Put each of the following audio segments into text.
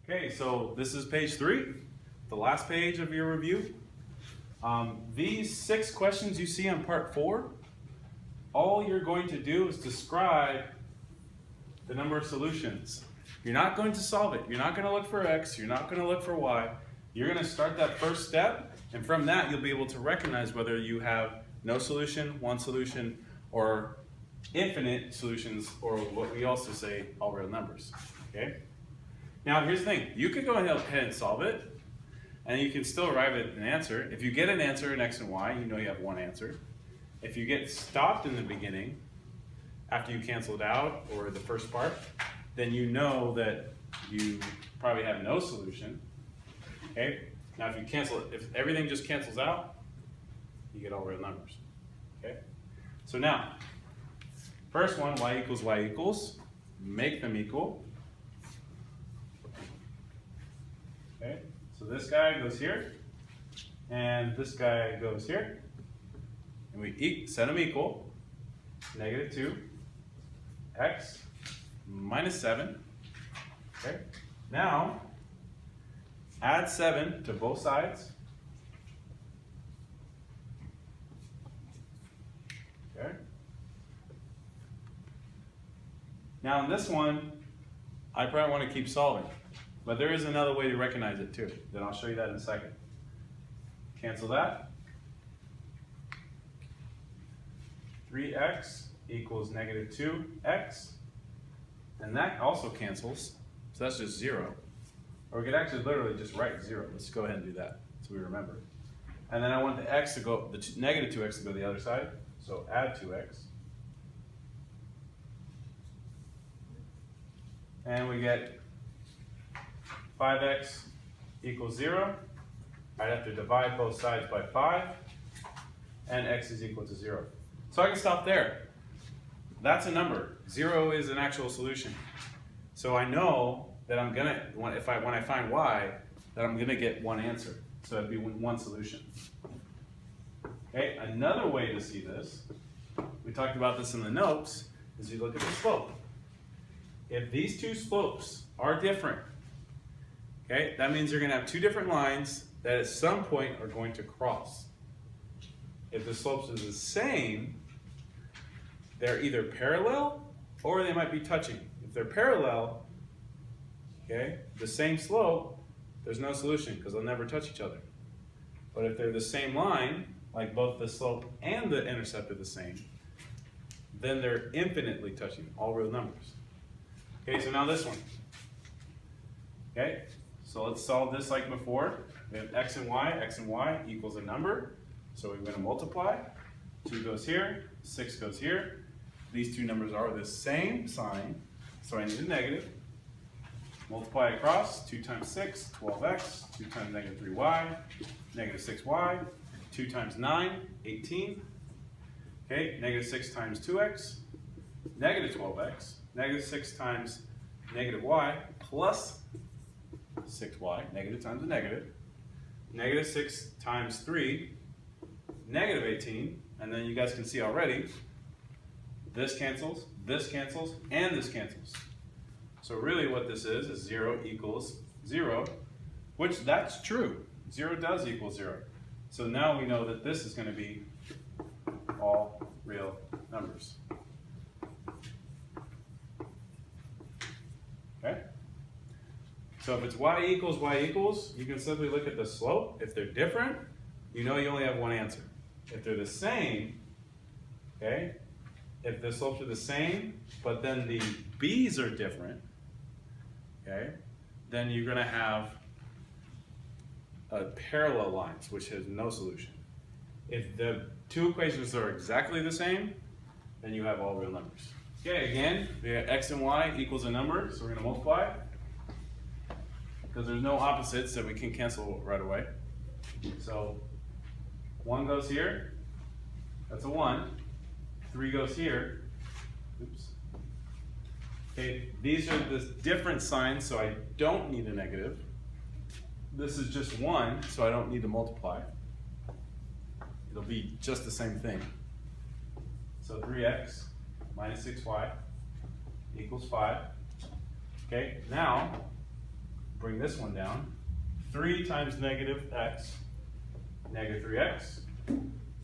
Okay, so this is page 3, the last page of your review. These 6 questions you see on part 4, all you're going to do is describe the number of solutions. You're not going to solve it. You're not going to look for x, you're not going to look for y. You're going to start that first step, and from that you'll be able to recognize whether you have no solution, one solution, or infinite solutions, or what we also say, all real numbers. Okay? Now here's the thing, you could go ahead and solve it, and you can still arrive at an answer. If you get an answer in x and y, you know you have one answer. If you get stopped in the beginning, after you cancel it out, or the first part, then you know that you probably have no solution. Okay? Now if you cancel it, if everything just cancels out, you get all real numbers. Okay? So now, first one, y equals, make them equal. Okay, so this guy goes here, and this guy goes here, and we set them equal, negative 2, x minus 7. Okay, now add 7 to both sides. Okay. Now in this one, I probably want to keep solving. But there is another way to recognize it too. Then I'll show you that in a second. Cancel that. 3x equals negative 2x. And that also cancels. So that's just 0. Or we could actually literally just write 0. Let's go ahead and do that so we remember. And then I want the x to go, the negative 2x to go the other side. So add 2x. And we get 5x equals 0. I'd have to divide both sides by 5, and x is equal to 0. So I can stop there. That's a number. 0 is an actual solution. So I know that I'm gonna, when I find y, that I'm gonna get one answer. So it'd be one solution. Okay, another way to see this, we talked about this in the notes, is you look at the slope. If these two slopes are different, okay, that means you're going to have two different lines that at some point are going to cross. If the slopes are the same, they're either parallel or they might be touching. If they're parallel, okay, the same slope, there's no solution because they'll never touch each other. But if they're the same line, like both the slope and the intercept are the same, then they're infinitely touching, all real numbers. Okay, so now this one. Okay, so let's solve this like before. We have x and y equals a number. So we're going to multiply. 2 goes here, 6 goes here. These two numbers are the same sign, so I need a negative. Multiply across, 2 times 6, 12x, 2 times negative 3y, negative 6y, 2 times 9, 18. Okay, negative 6 times 2x, negative 12x, negative 6 times negative y plus 6y, negative times a negative, negative 6 times 3, negative 18, and then you guys can see already, this cancels, and this cancels. So really what this is 0 equals 0, which that's true. 0 does equal 0. So now we know that this is going to be all real numbers. Okay? So if it's y equals, you can simply look at the slope. If they're different, you know you only have one answer. If they're the same, okay? If the slopes are the same, but then the b's are different, okay? Then you're gonna have parallel lines, which has no solution. If the two equations are exactly the same, then you have all real numbers. Okay, again, we have x and y equals a number, so we're gonna multiply. Because there's no opposites that we can cancel right away. So 1 goes here, that's a 1. 3 goes here, oops. Okay, these are the different signs, so I don't need a negative. This is just 1, so I don't need to multiply. It'll be just the same thing. So 3x minus 6y equals 5. Okay, now bring bring this one down. 3 times negative x, negative 3x.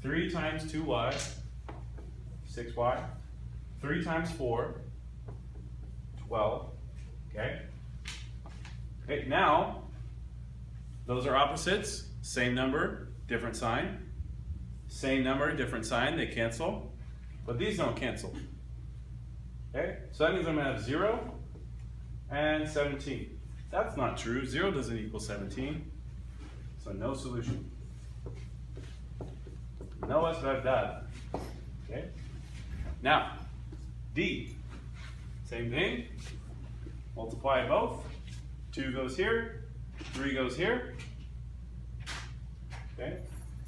3 times 2y, 6y. 3 times 4, 12. Okay? Okay, now, those are opposites. Same number, different sign. Same number, different sign, they cancel. But these don't cancel. Okay? So that means I'm going to have 0 and 17. That's not true. 0 doesn't equal 17. So no solution. No es verdad. Okay? Now, D. Same thing. Multiply both. 2 goes here. 3 goes here. Okay?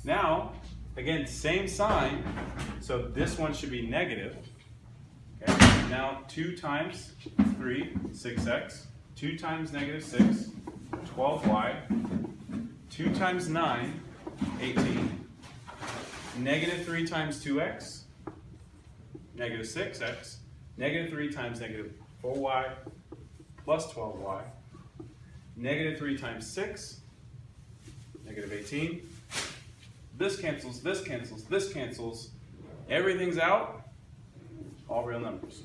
Now, again, same sign. So this one should be negative. Okay? Now 2 times 3, 6x. 2 times negative 6, 12y. 2 times 9, 18. Negative 3 times 2x, negative 6x. Negative 3 times negative 4y plus 12y. Negative 3 times 6, negative 18. This cancels, this cancels, this cancels. Everything's out, all real numbers.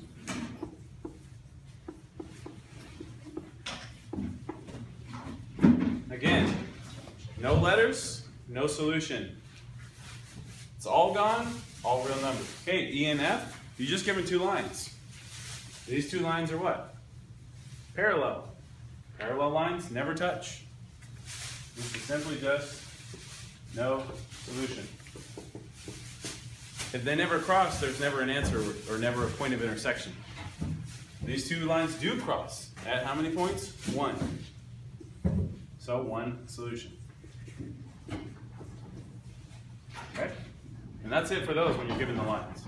Again, no letters, no solution. It's all gone, all real numbers. Okay, E and F, you just given 2 lines. These 2 lines are what? Parallel. Parallel lines never touch. This is simply just no solution. If they never cross, there's never an answer or never a point of intersection. These 2 lines do cross. At how many points? 1. So 1 solution. Okay? And that's it for those when you're given the lines.